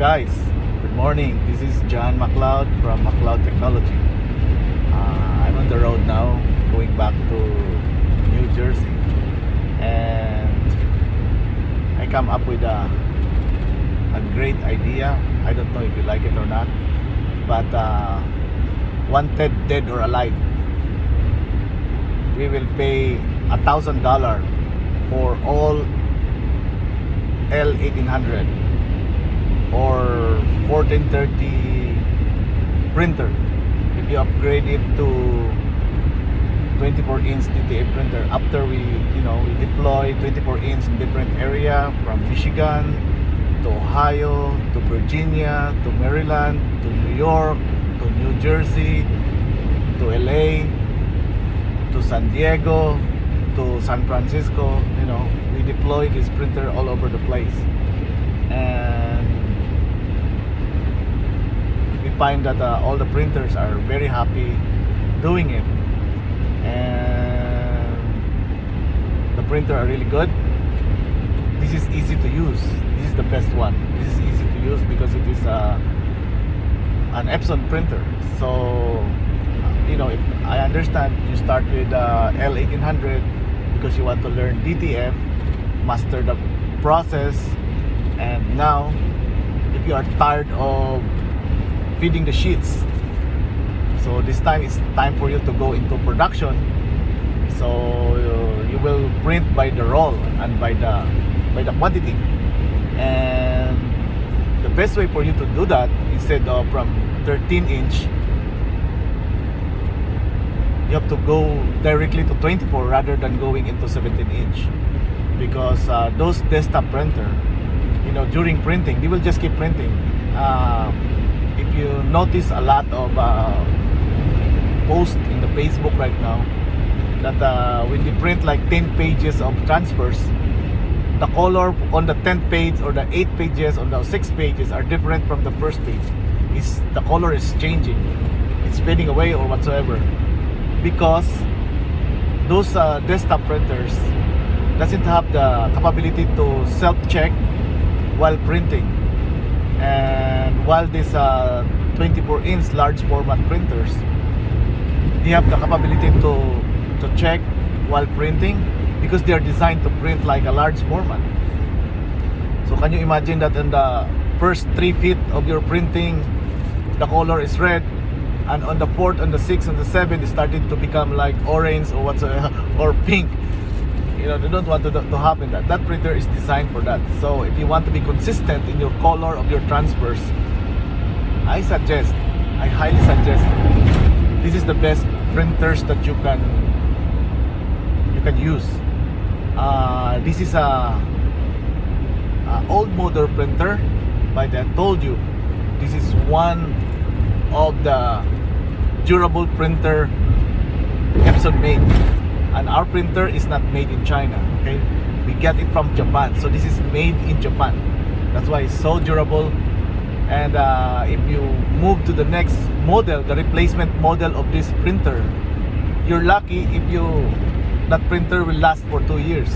guys, good morning. This is John McLaud from McLaud Technology. I'm on the road now, going back to New Jersey, and I come up with a great idea. I don't know if you like it or not, but wanted dead or alive. We will pay $1,000 for all L1800 or 1430 printer if you upgrade it to 24-inch DTF printer. After we deploy 24-inch in different area, from Michigan to Ohio to Virginia to Maryland to New York to New Jersey to LA to San Diego to San Francisco. We deploy this printer all over the place, and we find that all the printers are very happy doing it, and the printer are really good. This is easy to use. This is the best one. This is easy to use because it is an Epson printer. So if I understand you start with L1800 because you want to learn DTF, master the process, and now if you are tired of feeding the sheets, so this time it's time for you to go into production. So you will print by the roll and by the quantity, and the best way for you to do that, instead of from 13-inch, you have to go directly to 24 rather than going into 17-inch, because those desktop printer, during printing, they will just keep printing. If you notice a lot of posts in the Facebook right now, that when you print like 10 pages of transfers, the color on the 10th page or the 8 pages on the 6 pages are different from the first page. The color is changing, it's fading away or whatsoever, because those desktop printers doesn't have the capability to self-check while printing. And while these 24-inch large format printers, they have the capability to check while printing, because they are designed to print like a large format. So can you imagine that in the first 3 feet of your printing, the color is red, and on the 4th, on the 6th, and the 7th, it started to become like orange or whatsoever, or pink. They don't want to happen. That printer is designed for that. So if you want to be consistent in your color of your transfers, I highly suggest, this is the best printers that you can use. This is a old model printer, but I told you, this is one of the durable printer Epson made, and our printer is not made in China. Okay, we get it from Japan, so this is made in Japan. That's why it's so durable. And if you move to the next model, the replacement model of this printer, you're lucky if that printer will last for 2 years.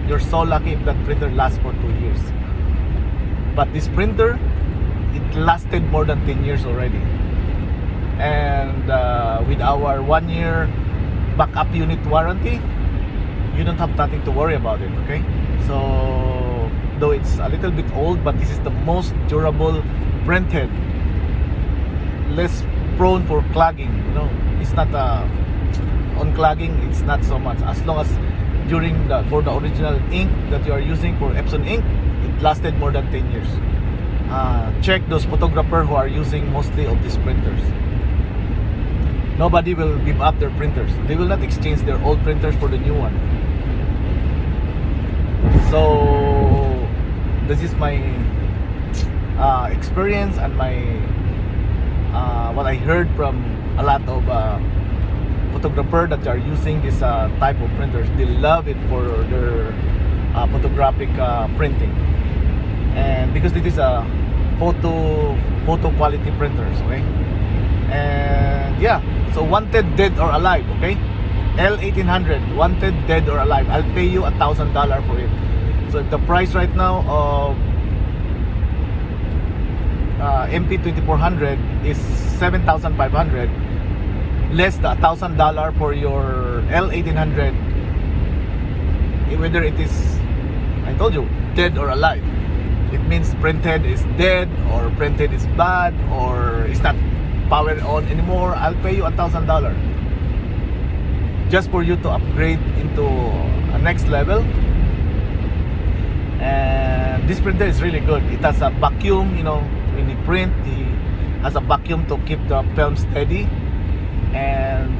You're so lucky if that printer lasts for 2 years. But this printer, it lasted more than 10 years already. And with our 1-year backup unit warranty, you don't have nothing to worry about it. Okay, so though it's a little bit old, but this is the most durable printed, less prone for clogging. It's not on clogging, it's not so much, as long as for the original ink that you are using for Epson ink, it lasted more than 10 years. Check those photographers who are using mostly of these printers. Nobody will give up their printers. They will not exchange their old printers for the new one. So this is my experience and my what I heard from a lot of photographers that are using this type of printers. They love it for their photographic printing, and because it is a photo quality printers. Okay, and yeah, so wanted dead or alive. Okay, L1800, wanted dead or alive, I'll pay you $1,000 for it. So the price right now of MP2400 is 7,500, less the $1,000 for your L1800, whether it is, I told you, dead or alive. It means printhead is dead, or printhead is bad, or it's not powered on anymore. I'll pay you $1,000 just for you to upgrade into a next level. And this printer is really good. It has a vacuum, you know, when you print, it has a vacuum to keep the film steady, and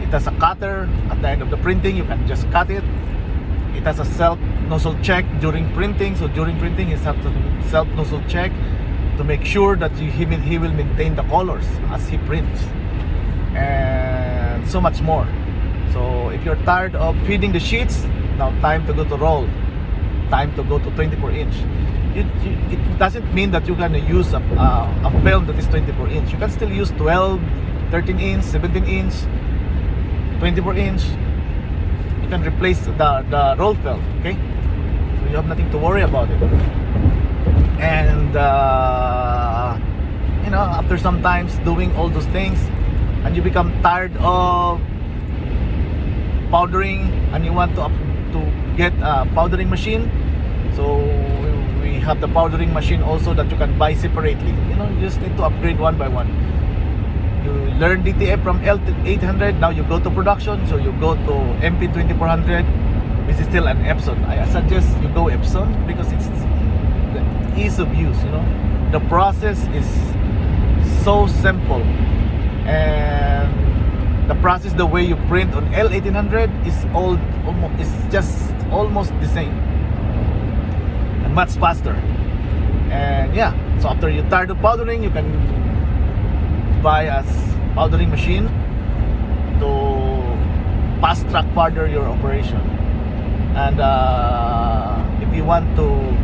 it has a cutter at the end of the printing. You can just cut it. It has a self nozzle check during printing, so during printing you have to self nozzle check to make sure that he will maintain the colors as he prints, and so much more. So if you're tired of feeding the sheets, now time to go to roll, time to go to 24-inch. It doesn't mean that you're gonna use a film that is 24-inch. You can still use 12, 13-inch, 17-inch, 24-inch. You can replace the roll film, okay? So you have nothing to worry about it. And you know, after sometimes doing all those things, and you become tired of powdering, and you want to get a powdering machine, so we have the powdering machine also that you can buy separately. You know, you just need to upgrade one by one. You learn DTF from L1800, now you go to production, so you go to MP2400, which is still an Epson. I suggest you go Epson because it's the ease of use, you know. The process is so simple, and the process, the way you print on L1800 is just almost the same and much faster. And yeah, so after you're tired of powdering, you can buy a powdering machine to fast track further your operation. And if you want to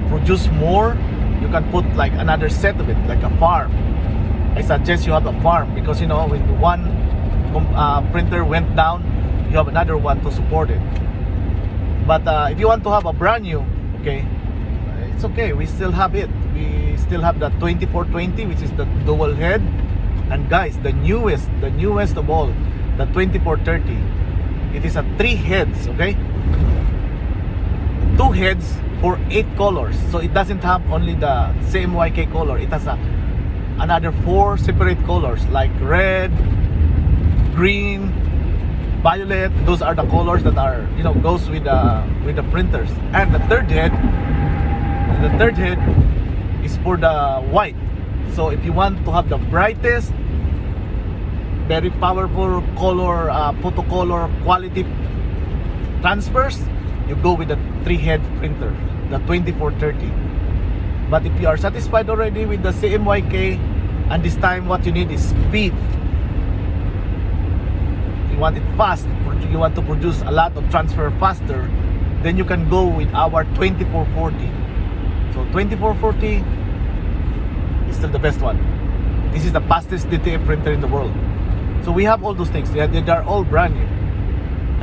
produce more, you can put like another set of it, like a farm. I suggest you have a farm, because you know, when one printer went down, you have another one to support it. But if you want to have a brand new, okay, it's okay, we still have it. We still have the 2420, which is the dual head. And guys, the newest of all, the 2430, it is a 3 heads, okay? 2 heads for 8 colors. So it doesn't have only the CMYK color. It has another 4 separate colors, like red, green, violet. Those are the colors that are, you know, goes with the printers. And the third head is for the white. So if you want to have the brightest, very powerful color, photo color quality transfers, you go with the 3-head printer, the 2430. But if you are satisfied already with the CMYK, and this time what you need is speed, you want it fast, you want to produce a lot of transfer faster, then you can go with our 2440. So 2440 is still the best one. This is the fastest DTF printer in the world. So we have all those things. They are all brand new,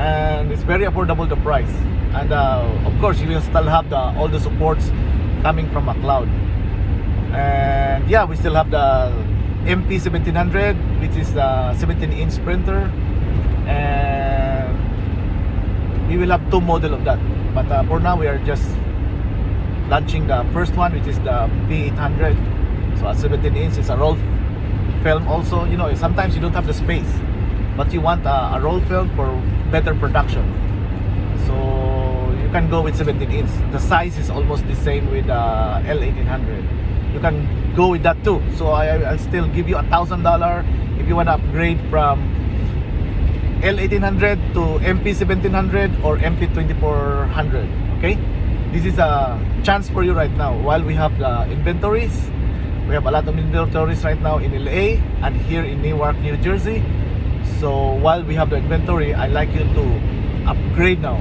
and it's very affordable, the price. And of course, you will still have all the supports coming from McLaud. And yeah, we still have the MP1700, which is the 17-inch printer, and we will have 2 models of that. But for now, we are just launching the first one, which is the P800. So a 17-inch is a roll film also. You know, sometimes you don't have the space, but you want a roll film for better production. So you can go with 17-inch. The size is almost the same with L1800. You can go with that too. So I'll still give you $1,000 if you want to upgrade from L1800 to MP1700 or MP2400. Okay, this is a chance for you right now while we have the inventories. We have a lot of inventories right now in LA and here in Newark, New Jersey. So while we have the inventory, I'd like you to upgrade now.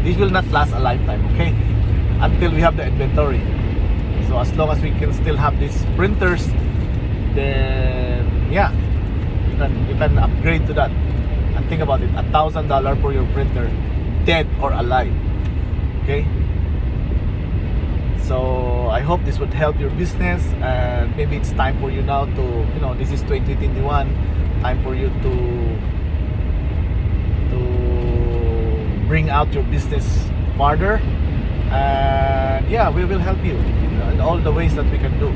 This will not last a lifetime, okay? Until we have the inventory. So as long as we can still have these printers, then yeah, you can upgrade to that. And think about it, $1,000 for your printer, dead or alive. Okay? So I hope this would help your business, and maybe it's time for you now to, this is 2021, time for you to bring out your business farther. And yeah, we will help you in all the ways that we can do.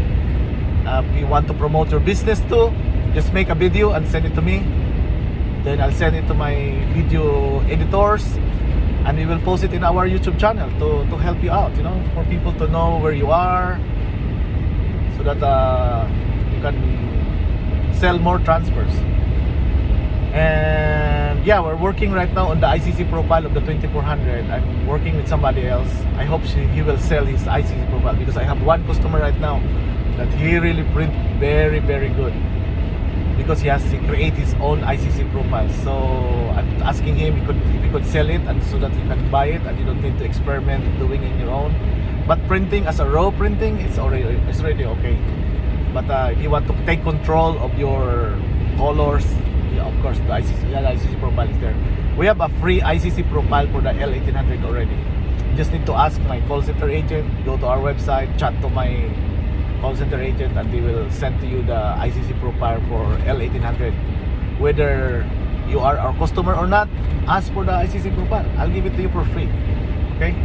If you want to promote your business too, just make a video and send it to me. Then I'll send it to my video editors, and we will post it in our YouTube channel to help you out, for people to know where you are, so that you can sell more transfers. And yeah, we're working right now on the ICC profile of the 2400. I'm working with somebody else. I hope he will sell his ICC profile, because I have one customer right now that he really print very, very good, because he create his own ICC profile. So I'm asking him if he could sell it, and so that you can buy it and you don't need to experiment doing it on your own. But printing as a raw printing, it's already okay. But if you want to take control of your colors, yeah, of course the ICC profile is there. We have a free ICC profile for the L1800 already. You just need to ask my call center agent, go to our website, chat to my call center agent, and they will send to you the ICC profile for L1800. Whether you are our customer or not, ask for the ICC profile. I'll give it to you for free. Okay?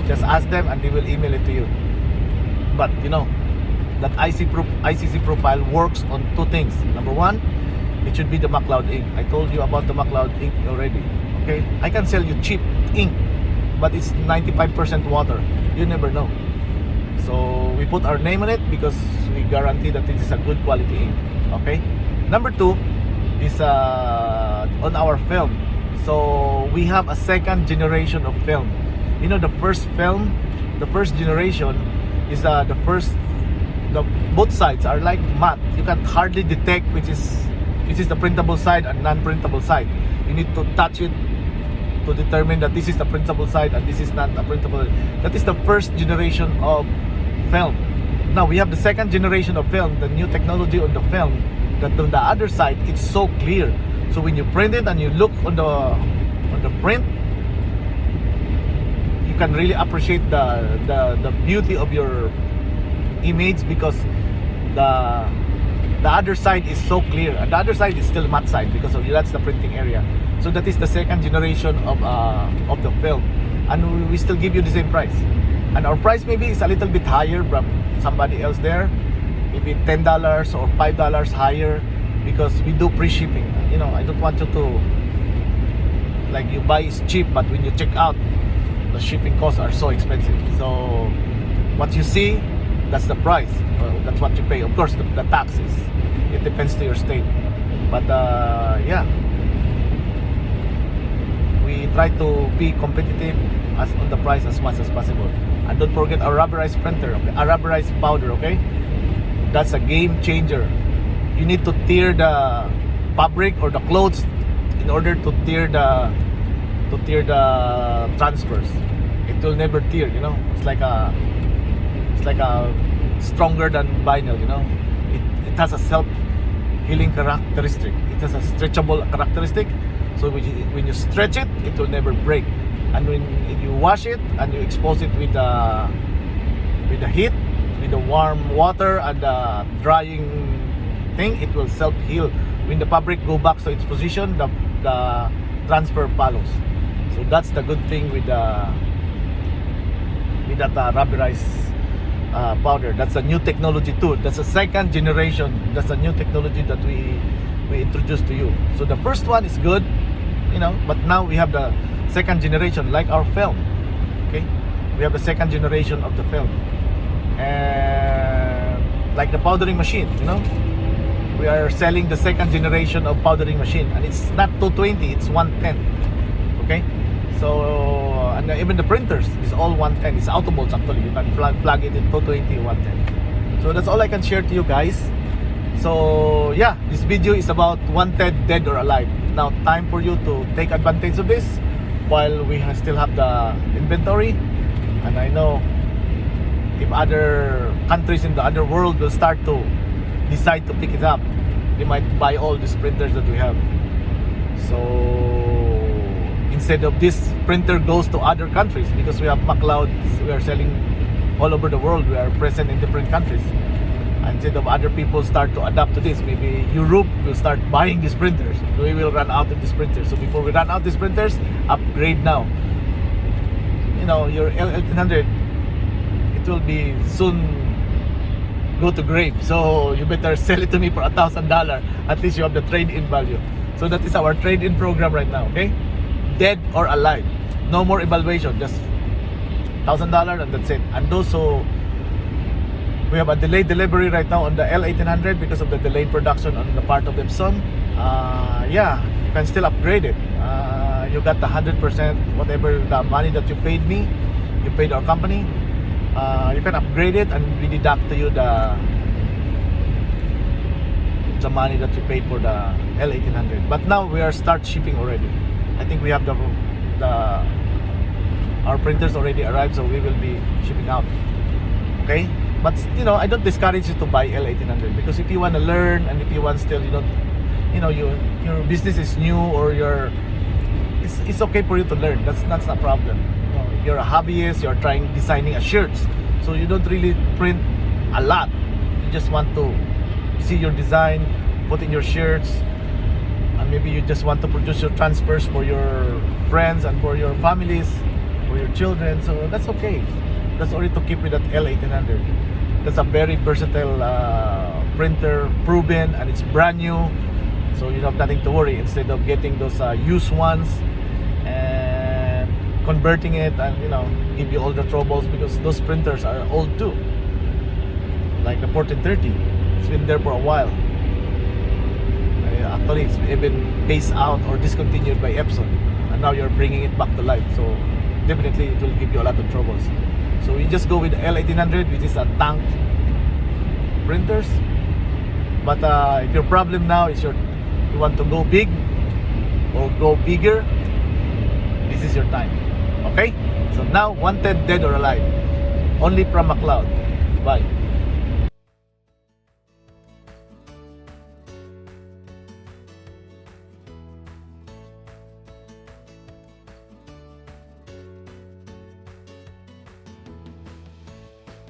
Just ask them and they will email it to you. But that ICC profile works on two things. Number one, it should be the McLaud ink. I told you about the McLaud ink already. Okay? I can sell you cheap ink, but it's 95% water. You never know. So we put our name on it because we guarantee that it is a good quality ink. Okay. Number two is on our film. So we have a second generation of film. The first film, the first generation is both sides are like matte. You can hardly detect which is the printable side and non-printable side. You need to touch it to determine that this is the printable side and this is not a printable. That is the first generation of film. Now we have the second generation of film, the new technology on the film, that on the other side it's so clear. So when you print it and you look on the print, you can really appreciate the beauty of your image, because the other side is so clear, and the other side is still matte side, because that's the printing area. So that is the second generation of the film, and we still give you the same price. And our price maybe is a little bit higher from somebody else there, maybe $10 or $5 higher, because we do pre-shipping. I don't want you to, like, you buy is cheap, but when you check out, the shipping costs are so expensive. So what you see, that's the price. That's what you pay. Of course, the taxes, it depends to your state. But yeah, we try to be competitive on the price as much as possible. And don't forget our rubberized printer, okay? Our rubberized powder, okay? That's a game changer. You need to tear the fabric or the clothes in order to tear the transfers. It will never tear. It's like a stronger than vinyl. It has a self-healing characteristic. It has a stretchable characteristic. So when you stretch it, it will never break. And when you wash it and you expose it with the heat, with the warm water and the drying thing, it will self-heal. When the fabric go back to its position, the transfer follows. So that's the good thing with that rubberized powder. That's a new technology too. That's a second generation. That's a new technology that we introduced to you. So the first one is good, but now we have the second generation, like our film. Okay, we have the second generation of the film, and like the powdering machine. We are selling the second generation of powdering machine, and it's not 220, it's 110. Okay, so and even the printers is all 110. It's auto bolts actually. You can plug it in 220, 110. So that's all I can share to you guys. So yeah, this video is about wanted, dead or alive. Now time for you to take advantage of this while we still have the inventory. And I know if other countries in the other world will start to decide to pick it up, they might buy all these printers that we have. So instead of this printer goes to other countries, because we have McLaud, we are selling all over the world, we are present in different countries. Instead of other people start to adapt to this, maybe Europe will start buying these printers, we will run out of these printers. So before we run out of these printers, upgrade now. You know, your L1800, it will be soon go to grave, so you better sell it to me for $1,000. At least you have the trade-in value. So that is our trade-in program right now, okay? Dead or alive, no more evaluation, just $1,000 and that's it. And also, we have a delayed delivery right now on the L1800 because of the delayed production on the part of Epson. Yeah, you can still upgrade it. You got the 100%, whatever the money that you paid me, you paid our company. You can upgrade it and we deduct to you the money that you paid for the L1800. But now we are start shipping already. I think we have our printers already arrived, so we will be shipping out. Okay? But you know, I don't discourage you to buy L1800, because if you want to learn and if you want still, you don't, you know, your business is new, or it's okay for you to learn. That's a problem. You know, if you're a hobbyist, you're trying designing a shirts, so you don't really print a lot. You just want to see your design, put in your shirts, and maybe you just want to produce your transfers for your friends and for your families, for your children. So that's okay. That's only to keep with that L1800. That's a very versatile printer, proven, and it's brand new, so you have nothing to worry. Instead of getting those used ones and converting it and, you know, give you all the troubles, because those printers are old too, like the 1430. It's been there for a while. Actually, it's even phased out or discontinued by Epson, and now you're bringing it back to life. So definitely it will give you a lot of troubles. So you just go with the L1800, which is a tank printers. But if your problem now is you want to go big or go bigger, this is your time. Okay? So now, wanted, dead or alive, only from McLaud. Bye.